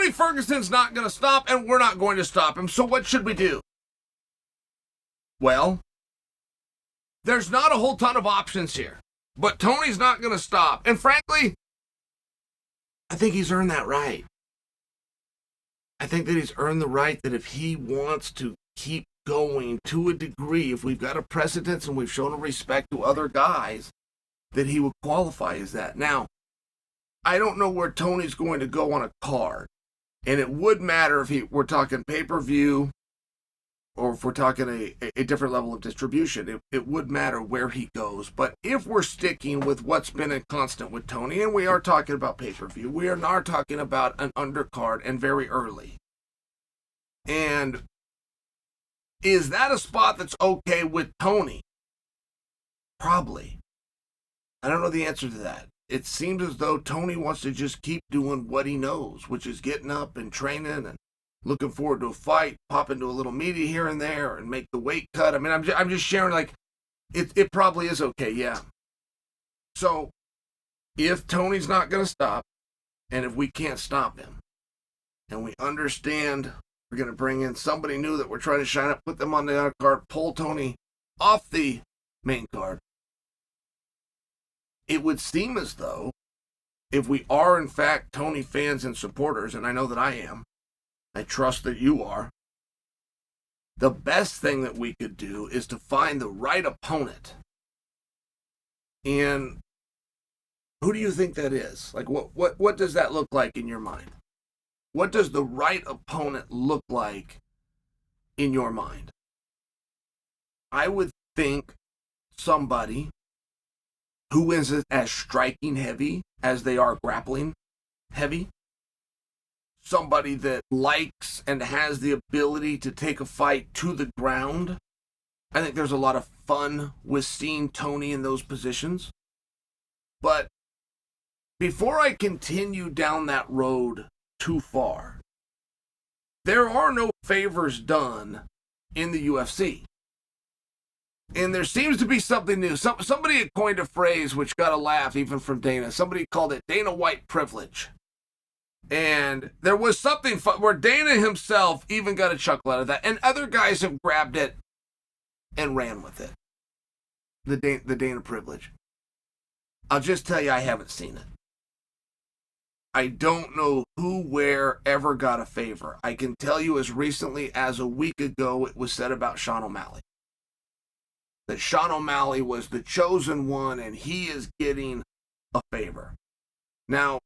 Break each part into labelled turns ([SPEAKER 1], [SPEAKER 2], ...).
[SPEAKER 1] Tony Ferguson's not going to stop, and we're not going to stop him, so what should we do? Well, there's not a whole ton of options here, but Tony's not going to stop. And frankly, I think he's earned that right. I think that he's earned the right that if he wants to keep going to a degree, if we've got a precedence and we've shown a respect to other guys, that he would qualify as that. Now, I don't know where Tony's going to go on a card, and it would matter if we're talking pay-per-view or if we're talking a different level of distribution. It would matter where he goes. But if we're sticking with what's been a constant with Tony, and we are talking about pay-per-view, we are not talking about an undercard and very early. And is that a spot that's okay with Tony? Probably. I don't know the answer to that. It seems as though Tony wants to just keep doing what he knows, which is getting up and training and looking forward to a fight, pop into a little media here and there and make the weight cut. I mean, I'm just sharing, like, it probably is okay, yeah. So if Tony's not going to stop, and if we can't stop him, and we understand we're going to bring in somebody new that we're trying to shine up, put them on the undercard, pull Tony off the main card, it would seem as though if we are in fact Tony fans and supporters, and I know that I am, I trust that you are, the best thing that we could do is to find the right opponent. And who do you think that is? Like, what does that look like in your mind? What does the right opponent look like in your mind? I would think somebody who isn't as striking heavy as they are grappling heavy. Somebody that likes and has the ability to take a fight to the ground. I think there's a lot of fun with seeing Tony in those positions. But before I continue down that road too far, there are no favors done in the UFC. And there seems to be something new. Somebody had coined a phrase which got a laugh even from Dana. Somebody called it Dana White privilege. And there was something where Dana himself even got a chuckle out of that. And other guys have grabbed it and ran with it. The Dana privilege. I'll just tell you, I haven't seen it. I don't know who, where, ever got a favor. I can tell you as recently as a week ago, it was said about Sean O'Malley. That Sean O'Malley was the chosen one and he is getting a favor. Now,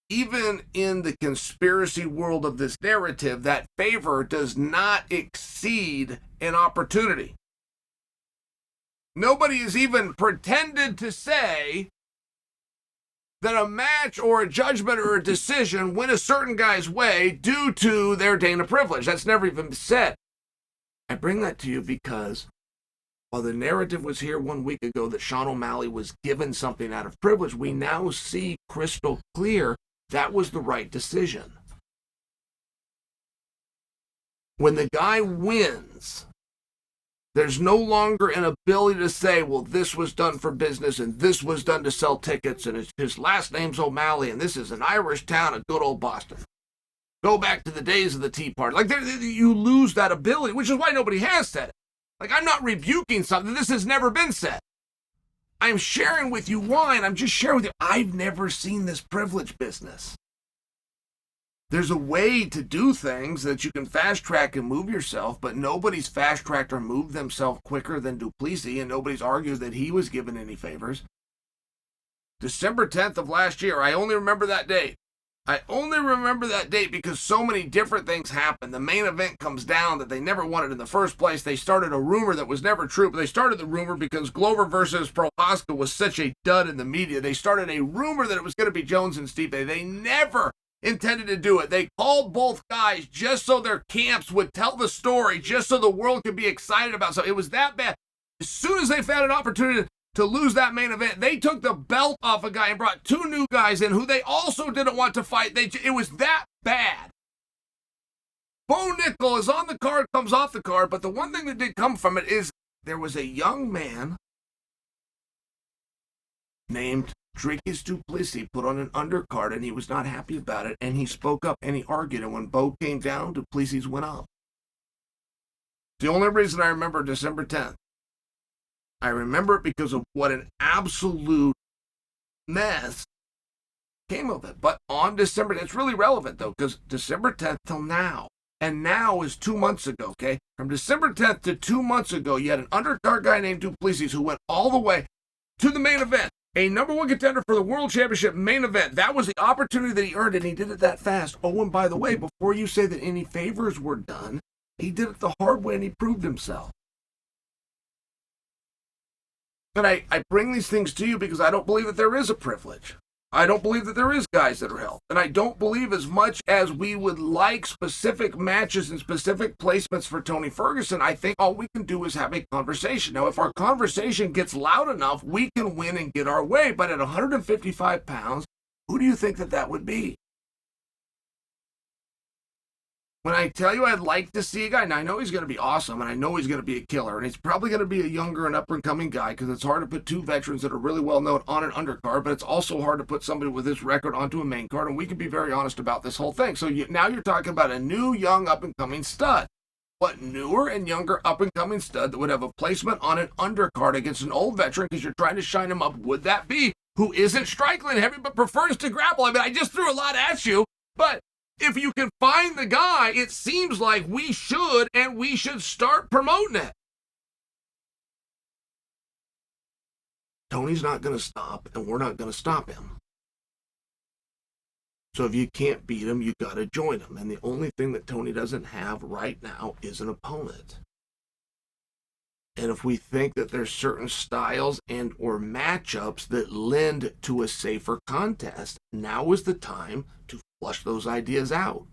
[SPEAKER 1] even in the conspiracy world of this narrative, that favor does not exceed an opportunity. Nobody has even pretended to say that a match or a judgment or a decision went a certain guy's way due to their Dana privilege. That's never even said. I bring that to you because while the narrative was here 1 week ago that Sean O'Malley was given something out of privilege, we now see crystal clear that was the right decision. When the guy wins, there's no longer an ability to say, well, this was done for business and this was done to sell tickets and his last name's O'Malley and this is an Irish town of good old Boston. Go back to the days of the Tea Party. Like, you lose that ability, which is why nobody has said it. Like, I'm not rebuking something. This has never been said. I'm sharing with you why, and I'm just sharing with you, I've never seen this privilege business. There's a way to do things that you can fast track and move yourself, but nobody's fast tracked or moved themselves quicker than Duplessis, and nobody's argued that he was given any favors. December 10th of last year, I only remember that date. I only remember that date because so many different things happened. The main event comes down that they never wanted in the first place. They started a rumor that was never true, but they started the rumor because Glover versus Prohaska was such a dud in the media. They started a rumor that it was going to be Jones and Stipe. They never intended to do it. They called both guys just so their camps would tell the story, just so the world could be excited about something. It was that bad. As soon as they found an opportunity to lose that main event, they took the belt off a guy and brought two new guys in who they also didn't want to fight. It was that bad. Bo Nickel is on the card, comes off the card, but the one thing that did come from it is there was a young man named Dricus du Plessis put on an undercard, and he was not happy about it, and he spoke up, and he argued, and when Bo came down, du Plessis went up. The only reason I remember December 10th, I remember it because of what an absolute mess came of it. But on December, it's really relevant, though, because December 10th till now, and now is 2 months ago, okay? From December 10th to 2 months ago, you had an undercard guy named du Plessis who went all the way to the main event, a number one contender for the World Championship main event. That was the opportunity that he earned, and he did it that fast. Oh, and by the way, before you say that any favors were done, he did it the hard way, and he proved himself. But I bring these things to you because I don't believe that there is a privilege. I don't believe that there is guys that are helped. And I don't believe, as much as we would like specific matches and specific placements for Tony Ferguson, I think all we can do is have a conversation. Now, if our conversation gets loud enough, we can win and get our way. But at 155 pounds, who do you think that would be? When I tell you I'd like to see a guy, now I know he's going to be awesome, and I know he's going to be a killer, and he's probably going to be a younger and up-and-coming guy, because it's hard to put two veterans that are really well-known on an undercard, but it's also hard to put somebody with this record onto a main card, and we can be very honest about this whole thing. So now you're talking about a new, young, up-and-coming stud. What newer and younger up-and-coming stud that would have a placement on an undercard against an old veteran because you're trying to shine him up would that be, who isn't striking heavy but prefers to grapple? I mean, I just threw a lot at you, but if you can find the guy, it seems like we should, and we should start promoting it. Tony's not going to stop, and we're not going to stop him. So if you can't beat him, you got to join him. And the only thing that Tony doesn't have right now is an opponent. And if we think that there's certain styles and or matchups that lend to a safer contest, now is the time to flush those ideas out.